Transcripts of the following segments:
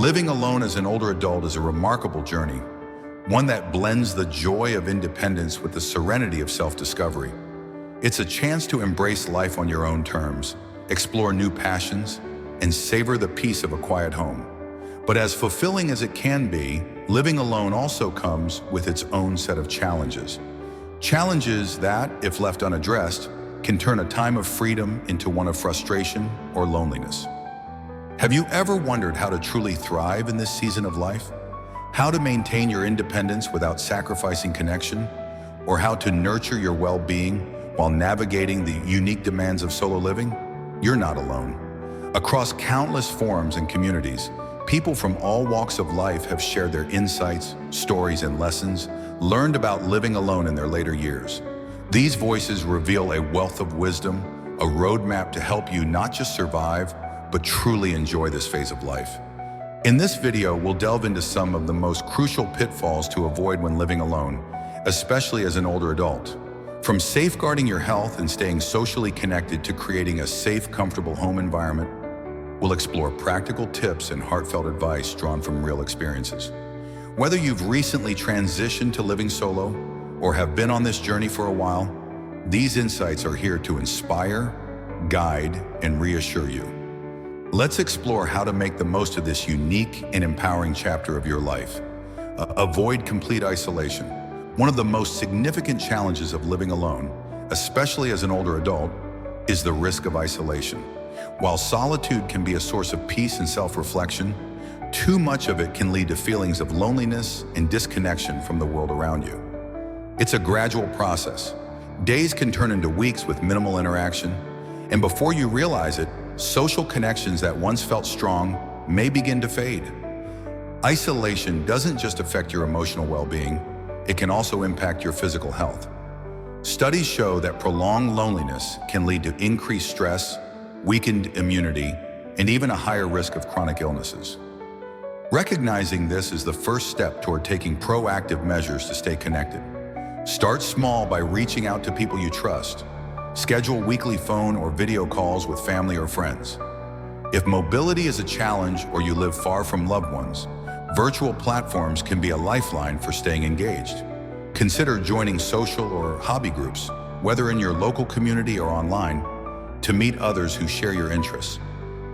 Living alone as an older adult is a remarkable journey, one that blends the joy of independence with the serenity of self-discovery. It's a chance to embrace life on your own terms, explore new passions, and savor the peace of a quiet home. But as fulfilling as it can be, living alone also comes with its own set of challenges. Challenges that, if left unaddressed, can turn a time of freedom into one of frustration or loneliness. Have you ever wondered how to truly thrive in this season of life? How to maintain your independence without sacrificing connection? Or how to nurture your well-being while navigating the unique demands of solo living? You're not alone. Across countless forums and communities, people from all walks of life have shared their insights, stories, and lessons learned about living alone in their later years. These voices reveal a wealth of wisdom, a roadmap to help you not just survive, but truly enjoy this phase of life. In this video, we'll delve into some of the most crucial pitfalls to avoid when living alone, especially as an older adult. From safeguarding your health and staying socially connected to creating a safe, comfortable home environment, we'll explore practical tips and heartfelt advice drawn from real experiences. Whether you've recently transitioned to living solo or have been on this journey for a while, these insights are here to inspire, guide, and reassure you. Let's explore how to make the most of this unique and empowering chapter of your life. Avoid complete isolation. One of the most significant challenges of living alone, especially as an older adult, is the risk of isolation. While solitude can be a source of peace and self-reflection, too much of it can lead to feelings of loneliness and disconnection from the world around you. It's a gradual process. Days can turn into weeks with minimal interaction, and before you realize it, social connections that once felt strong may begin to fade. Isolation doesn't just affect your emotional well-being, it can also impact your physical health. Studies show that prolonged loneliness can lead to increased stress, weakened immunity, and even a higher risk of chronic illnesses. Recognizing this is the first step toward taking proactive measures to stay connected. Start small by reaching out to people you trust. Schedule weekly phone or video calls with family or friends. If mobility is a challenge or you live far from loved ones, virtual platforms can be a lifeline for staying engaged. Consider joining social or hobby groups, whether in your local community or online, to meet others who share your interests.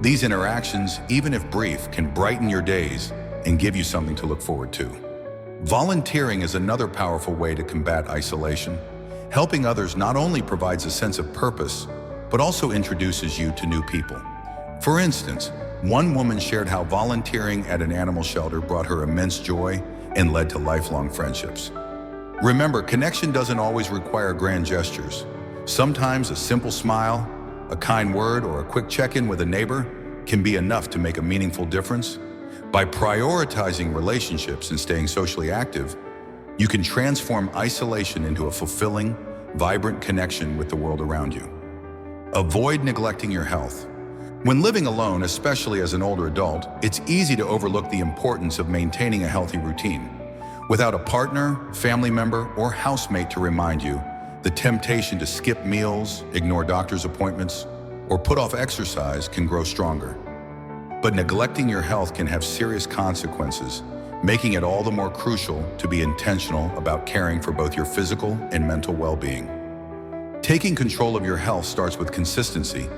These interactions, even if brief, can brighten your days and give you something to look forward to. Volunteering is another powerful way to combat isolation. Helping others not only provides a sense of purpose, but also introduces you to new people. For instance, one woman shared how volunteering at an animal shelter brought her immense joy and led to lifelong friendships. Remember, connection doesn't always require grand gestures. Sometimes a simple smile, a kind word, or a quick check-in with a neighbor can be enough to make a meaningful difference. By prioritizing relationships and staying socially active, you can transform isolation into a fulfilling, vibrant connection with the world around you. Avoid neglecting your health. When living alone, especially as an older adult, it's easy to overlook the importance of maintaining a healthy routine. Without a partner, family member, or housemate to remind you, the temptation to skip meals, ignore doctor's appointments, or put off exercise can grow stronger. But neglecting your health can have serious consequences, making it all the more crucial to be intentional about caring for both your physical and mental well-being. Taking control of your health starts with consistency.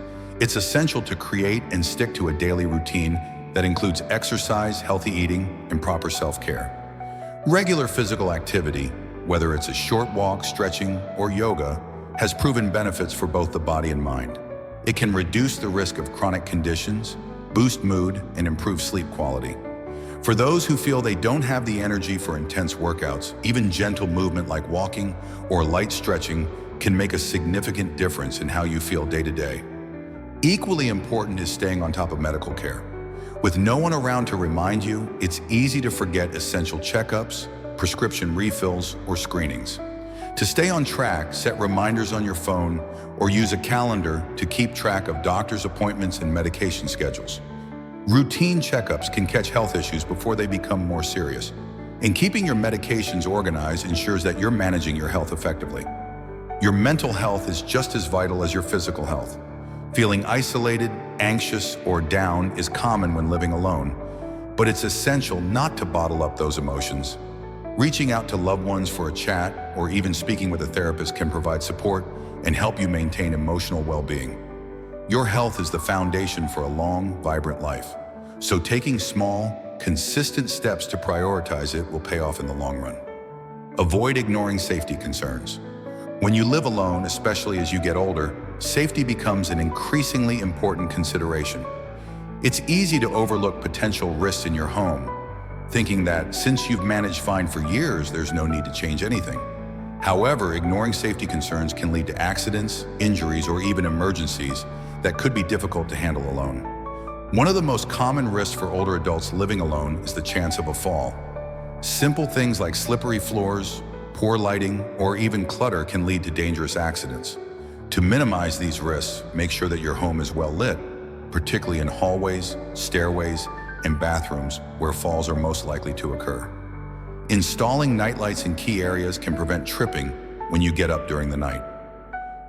It's essential to create and stick to a daily routine that includes exercise, healthy eating, and proper self-care. Regular physical activity, whether it's a short walk, stretching, or yoga, has proven benefits for both the body and mind. It can reduce the risk of chronic conditions, boost mood, and improve sleep quality. For those who feel they don't have the energy for intense workouts, even gentle movement like walking or light stretching can make a significant difference in how you feel day to day. Equally important is staying on top of medical care. With no one around to remind you, it's easy to forget essential checkups, prescription refills, or screenings. To stay on track, set reminders on your phone or use a calendar to keep track of doctor's appointments and medication schedules. Routine checkups can catch health issues before they become more serious, and keeping your medications organized ensures that you're managing your health effectively. Your mental health is just as vital as your physical health. Feeling isolated, anxious, or down is common when living alone. but it's essential not to bottle up those emotions. Reaching out to loved ones for a chat or even speaking with a therapist can provide support and help you maintain emotional well-being. Your health is the foundation for a long, vibrant life, so taking small, consistent steps to prioritize it will pay off in the long run. Avoid ignoring safety concerns. When you live alone, especially as you get older, safety becomes an increasingly important consideration. It's easy to overlook potential risks in your home, thinking that since you've managed fine for years, there's no need to change anything. However, ignoring safety concerns can lead to accidents, injuries, or even emergencies that could be difficult to handle alone. One of the most common risks for older adults living alone is the chance of a fall. Simple things like slippery floors, poor lighting, or even clutter can lead to dangerous accidents. To minimize these risks, make sure that your home is well lit, particularly in hallways, stairways, and bathrooms where falls are most likely to occur. Installing nightlights in key areas can prevent tripping when you get up during the night.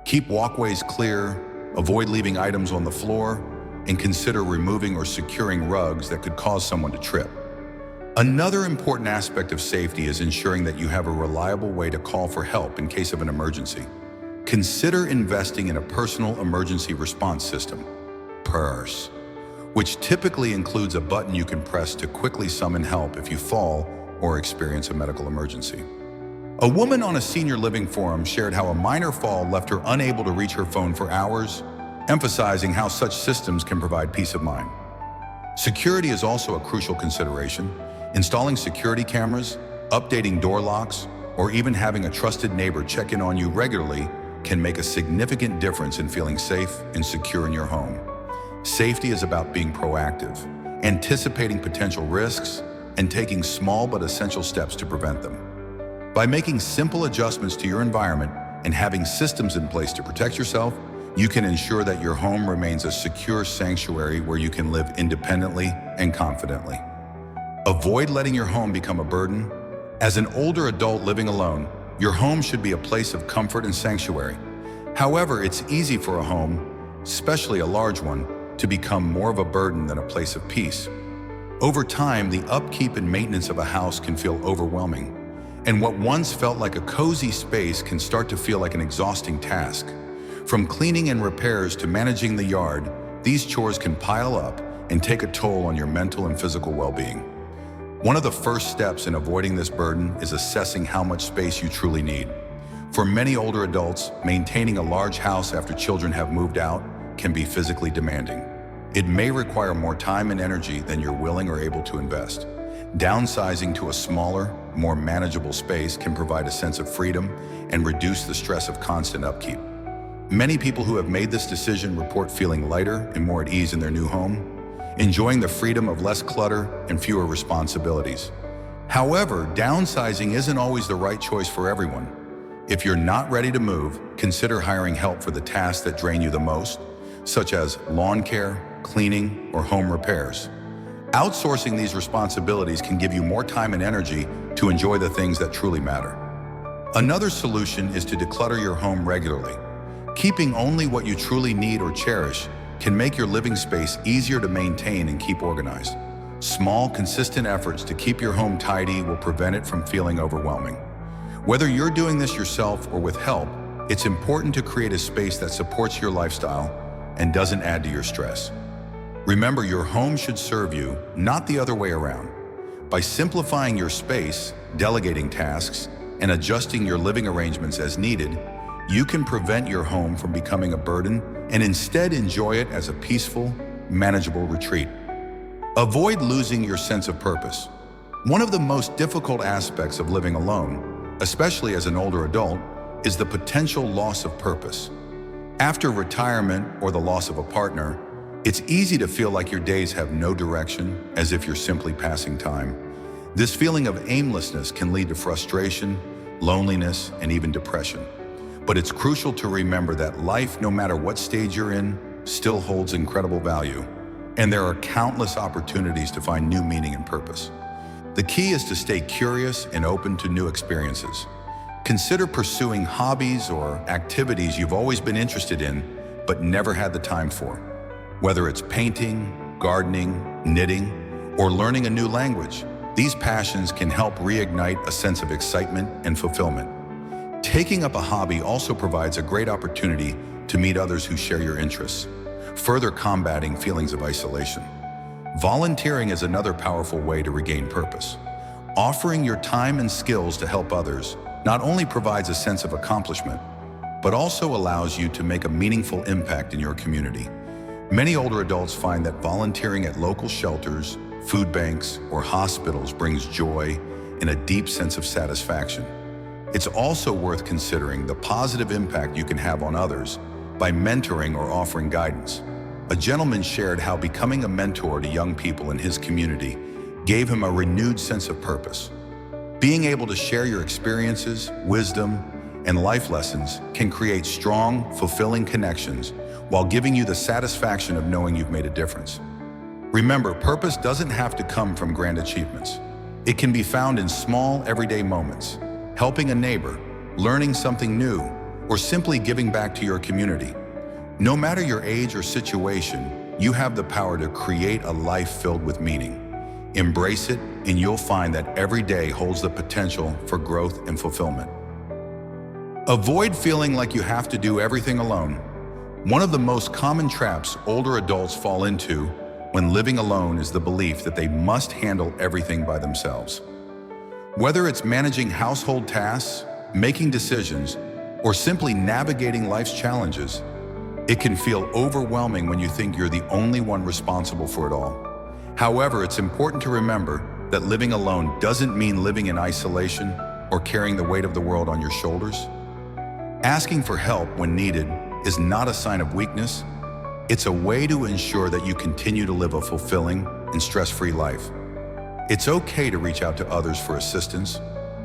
Keep walkways clear, avoid leaving items on the floor, and consider removing or securing rugs that could cause someone to trip. Another important aspect of safety is ensuring that you have a reliable way to call for help in case of an emergency. Consider investing in a personal emergency response system, PERS, which typically includes a button you can press to quickly summon help if you fall or experience a medical emergency. A woman on a senior living forum shared how a minor fall left her unable to reach her phone for hours, emphasizing how such systems can provide peace of mind. Security is also a crucial consideration. Installing security cameras, updating door locks, or even having a trusted neighbor check in on you regularly can make a significant difference in feeling safe and secure in your home. Safety is about being proactive, anticipating potential risks, and taking small but essential steps to prevent them. By making simple adjustments to your environment and having systems in place to protect yourself, you can ensure that your home remains a secure sanctuary where you can live independently and confidently. Avoid letting your home become a burden. As an older adult living alone, your home should be a place of comfort and sanctuary. However, it's easy for a home, especially a large one, to become more of a burden than a place of peace. Over time, the upkeep and maintenance of a house can feel overwhelming, and what once felt like a cozy space can start to feel like an exhausting task. From cleaning and repairs to managing the yard, these chores can pile up and take a toll on your mental and physical well-being. One of the first steps in avoiding this burden is assessing how much space you truly need. For many older adults, maintaining a large house after children have moved out can be physically demanding. It may require more time and energy than you're willing or able to invest. Downsizing to a smaller, more manageable space can provide a sense of freedom and reduce the stress of constant upkeep. Many people who have made this decision report feeling lighter and more at ease in their new home, enjoying the freedom of less clutter and fewer responsibilities. However, downsizing isn't always the right choice for everyone. If you're not ready to move, consider hiring help for the tasks that drain you the most, such as lawn care, cleaning, or home repairs. Outsourcing these responsibilities can give you more time and energy to enjoy the things that truly matter. Another solution is to declutter your home regularly. Keeping only what you truly need or cherish can make your living space easier to maintain and keep organized. Small, consistent efforts to keep your home tidy will prevent it from feeling overwhelming. Whether you're doing this yourself or with help, it's important to create a space that supports your lifestyle and doesn't add to your stress. Remember, your home should serve you, not the other way around. By simplifying your space, delegating tasks, and adjusting your living arrangements as needed, you can prevent your home from becoming a burden and instead enjoy it as a peaceful, manageable retreat. Avoid losing your sense of purpose. One of the most difficult aspects of living alone, especially as an older adult, is the potential loss of purpose. After retirement or the loss of a partner, it's easy to feel like your days have no direction, as if you're simply passing time. This feeling of aimlessness can lead to frustration, loneliness, and even depression. But it's crucial to remember that life, no matter what stage you're in, still holds incredible value, and there are countless opportunities to find new meaning and purpose. The key is to stay curious and open to new experiences. Consider pursuing hobbies or activities you've always been interested in, but never had the time for. Whether it's painting, gardening, knitting, or learning a new language, these passions can help reignite a sense of excitement and fulfillment. Taking up a hobby also provides a great opportunity to meet others who share your interests, further combating feelings of isolation. Volunteering is another powerful way to regain purpose. Offering your time and skills to help others not only provides a sense of accomplishment, but also allows you to make a meaningful impact in your community. Many older adults find that volunteering at local shelters, food banks, or hospitals brings joy and a deep sense of satisfaction. It's also worth considering the positive impact you can have on others by mentoring or offering guidance. A gentleman shared how becoming a mentor to young people in his community gave him a renewed sense of purpose. Being able to share your experiences, wisdom, and life lessons can create strong, fulfilling connections while giving you the satisfaction of knowing you've made a difference. Remember, purpose doesn't have to come from grand achievements. It can be found in small, everyday moments, helping a neighbor, learning something new, or simply giving back to your community. No matter your age or situation, you have the power to create a life filled with meaning. Embrace it, and you'll find that every day holds the potential for growth and fulfillment. Avoid feeling like you have to do everything alone. One of the most common traps older adults fall into when living alone is the belief that they must handle everything by themselves. Whether it's managing household tasks, making decisions, or simply navigating life's challenges, it can feel overwhelming when you think you're the only one responsible for it all. However, it's important to remember that living alone doesn't mean living in isolation or carrying the weight of the world on your shoulders. Asking for help when needed is not a sign of weakness. It's a way to ensure that you continue to live a fulfilling and stress-free life. It's okay to reach out to others for assistance,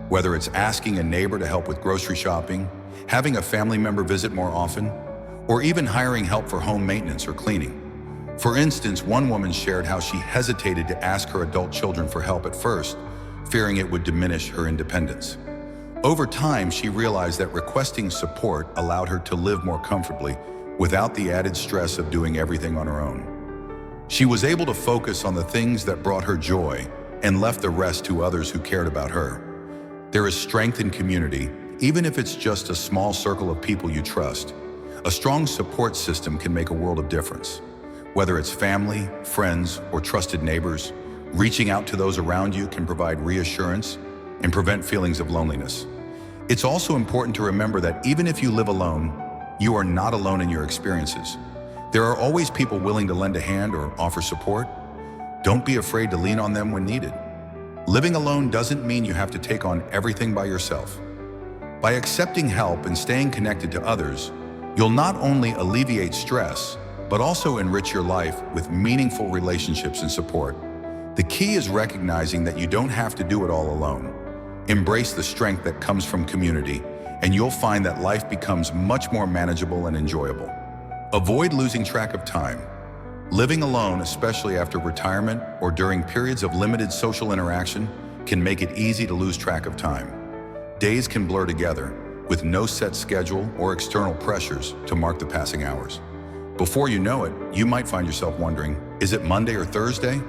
whether it's asking a neighbor to help with grocery shopping, having a family member visit more often, or even hiring help for home maintenance or cleaning. For instance, one woman shared how she hesitated to ask her adult children for help at first, fearing it would diminish her independence. Over time, she realized that requesting support allowed her to live more comfortably without the added stress of doing everything on her own. She was able to focus on the things that brought her joy and left the rest to others who cared about her. There is strength in community, even if it's just a small circle of people you trust. A strong support system can make a world of difference. Whether it's family, friends, or trusted neighbors, reaching out to those around you can provide reassurance and prevent feelings of loneliness. It's also important to remember that even if you live alone, you are not alone in your experiences. There are always people willing to lend a hand or offer support. Don't be afraid to lean on them when needed. Living alone doesn't mean you have to take on everything by yourself. By accepting help and staying connected to others, you'll not only alleviate stress, but also enrich your life with meaningful relationships and support. The key is recognizing that you don't have to do it all alone. Embrace the strength that comes from community, and you'll find that life becomes much more manageable and enjoyable. Avoid losing track of time. Living alone, especially after retirement or during periods of limited social interaction, can make it easy to lose track of time. Days can blur together, with no set schedule or external pressures to mark the passing hours. Before you know it, you might find yourself wondering, is it Monday or Thursday?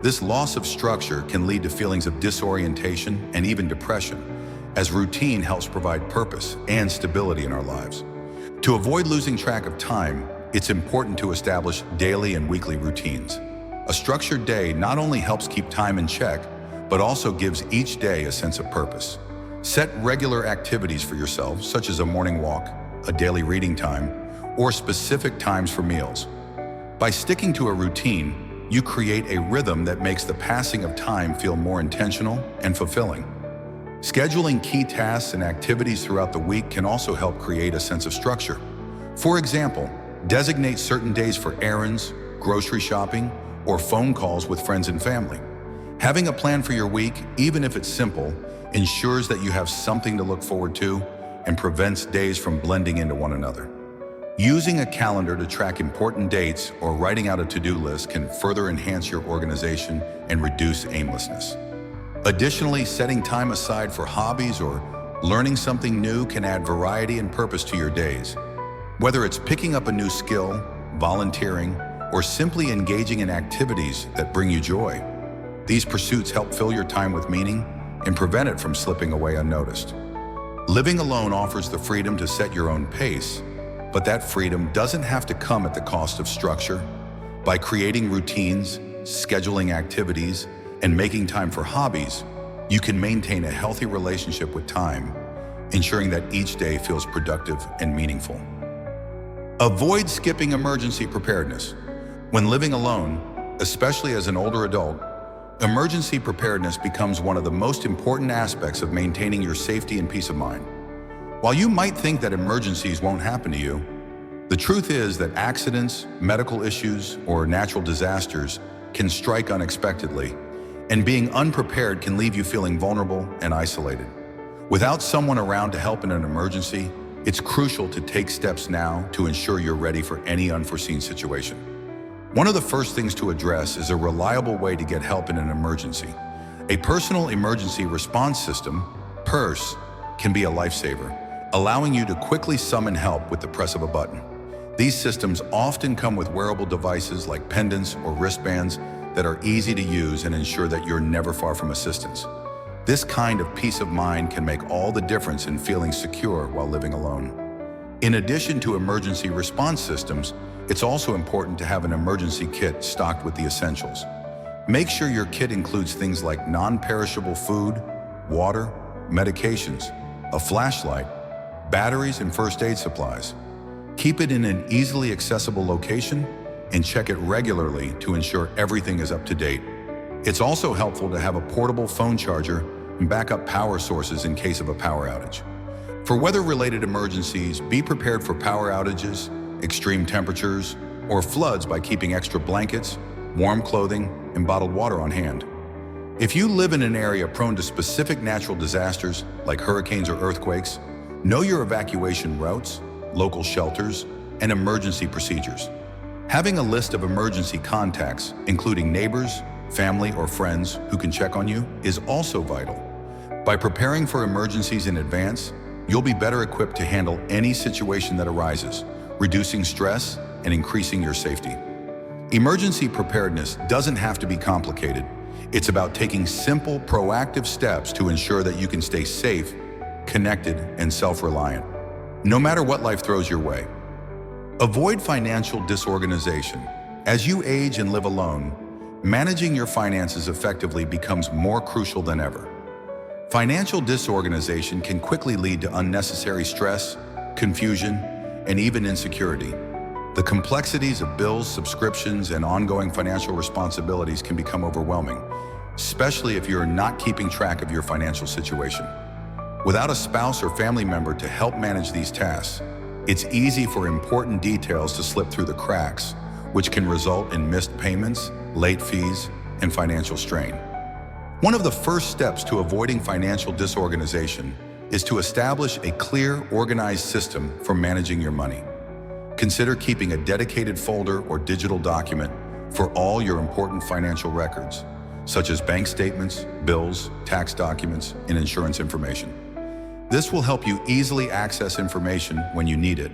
This loss of structure can lead to feelings of disorientation and even depression, as routine helps provide purpose and stability in our lives. To avoid losing track of time, it's important to establish daily and weekly routines. A structured day not only helps keep time in check, but also gives each day a sense of purpose. Set regular activities for yourself, such as a morning walk, a daily reading time, or specific times for meals. By sticking to a routine, you create a rhythm that makes the passing of time feel more intentional and fulfilling. Scheduling key tasks and activities throughout the week can also help create a sense of structure. For example, designate certain days for errands, grocery shopping, or phone calls with friends and family. Having a plan for your week, even if it's simple, ensures that you have something to look forward to and prevents days from blending into one another. Using a calendar to track important dates or writing out a to-do list can further enhance your organization and reduce aimlessness. Additionally, setting time aside for hobbies or learning something new can add variety and purpose to your days. Whether it's picking up a new skill, volunteering, or simply engaging in activities that bring you joy, These pursuits help fill your time with meaning and prevent it from slipping away unnoticed. Living alone offers the freedom to set your own pace, but that freedom doesn't have to come at the cost of structure. By creating routines, scheduling activities, and making time for hobbies, you can maintain a healthy relationship with time, ensuring that each day feels productive and meaningful. Avoid skipping emergency preparedness. When living alone, especially as an older adult, emergency preparedness becomes one of the most important aspects of maintaining your safety and peace of mind. While you might think that emergencies won't happen to you, the truth is that accidents, medical issues, or natural disasters can strike unexpectedly, and being unprepared can leave you feeling vulnerable and isolated. Without someone around to help in an emergency, it's crucial to take steps now to ensure you're ready for any unforeseen situation. One of the first things to address is a reliable way to get help in an emergency. A personal emergency response system, PERS, can be a lifesaver, allowing you to quickly summon help with the press of a button. These systems often come with wearable devices like pendants or wristbands that are easy to use and ensure that you're never far from assistance. This kind of peace of mind can make all the difference in feeling secure while living alone. In addition to emergency response systems, it's also important to have an emergency kit stocked with the essentials. Make sure your kit includes things like non-perishable food, water, medications, a flashlight, batteries, and first aid supplies. Keep it in an easily accessible location and check it regularly to ensure everything is up to date. It's also helpful to have a portable phone charger and backup power sources in case of a power outage. For weather-related emergencies, be prepared for power outages, extreme temperatures, or floods by keeping extra blankets, warm clothing, and bottled water on hand. If you live in an area prone to specific natural disasters like hurricanes or earthquakes, know your evacuation routes, local shelters, and emergency procedures. Having a list of emergency contacts, including neighbors, family, or friends who can check on you, is also vital. By preparing for emergencies in advance, you'll be better equipped to handle any situation that arises, reducing stress and increasing your safety. Emergency preparedness doesn't have to be complicated. It's about taking simple, proactive steps to ensure that you can stay safe, connected, and self-reliant, no matter what life throws your way. Avoid financial disorganization. As you age and live alone, managing your finances effectively becomes more crucial than ever. Financial disorganization can quickly lead to unnecessary stress, confusion, and even insecurity. The complexities of bills, subscriptions, and ongoing financial responsibilities can become overwhelming, especially if you're not keeping track of your financial situation. Without a spouse or family member to help manage these tasks, it's easy for important details to slip through the cracks, which can result in missed payments, late fees, and financial strain. One of the first steps to avoiding financial disorganization is to establish a clear, organized system for managing your money. Consider keeping a dedicated folder or digital document for all your important financial records, such as bank statements, bills, tax documents, and insurance information. This will help you easily access information when you need it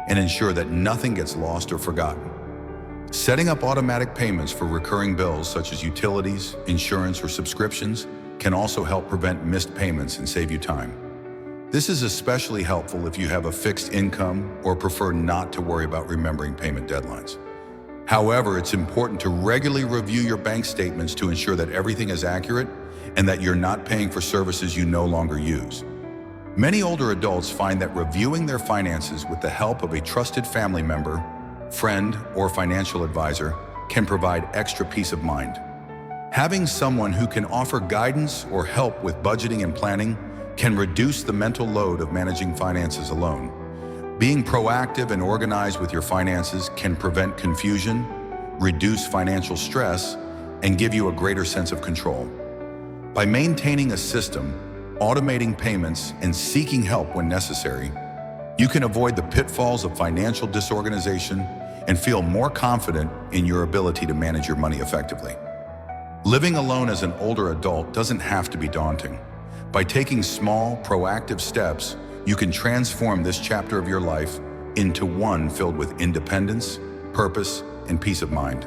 and ensure that nothing gets lost or forgotten. Setting up automatic payments for recurring bills such as utilities, insurance, or subscriptions can also help prevent missed payments and save you time. This is especially helpful if you have a fixed income or prefer not to worry about remembering payment deadlines. However, it's important to regularly review your bank statements to ensure that everything is accurate and that you're not paying for services you no longer use. Many older adults find that reviewing their finances with the help of a trusted family member, friend, or financial advisor can provide extra peace of mind. Having someone who can offer guidance or help with budgeting and planning can reduce the mental load of managing finances alone. Being proactive and organized with your finances can prevent confusion, reduce financial stress, and give you a greater sense of control. By maintaining a system, automating payments, and seeking help when necessary, you can avoid the pitfalls of financial disorganization and feel more confident in your ability to manage your money effectively. Living alone as an older adult doesn't have to be daunting. By taking small, proactive steps, you can transform this chapter of your life into one filled with independence, purpose, and peace of mind.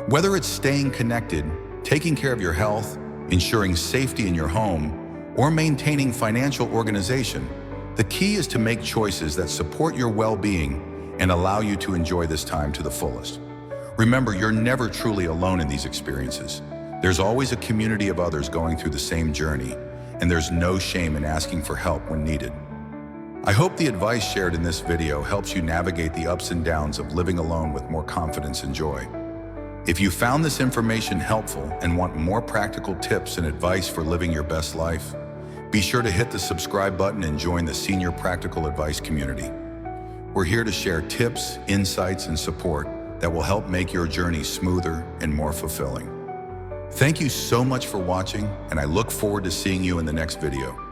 Whether it's staying connected, taking care of your health, ensuring safety in your home, or maintaining financial organization, the key is to make choices that support your well-being and allow you to enjoy this time to the fullest. Remember, you're never truly alone in these experiences. There's always a community of others going through the same journey, and there's no shame in asking for help when needed. I hope the advice shared in this video helps you navigate the ups and downs of living alone with more confidence and joy. If you found this information helpful and want more practical tips and advice for living your best life, be sure to hit the subscribe button and join the Senior Practical Advice community. We're here to share tips, insights, and support that will help make your journey smoother and more fulfilling. Thank you so much for watching, and I look forward to seeing you in the next video.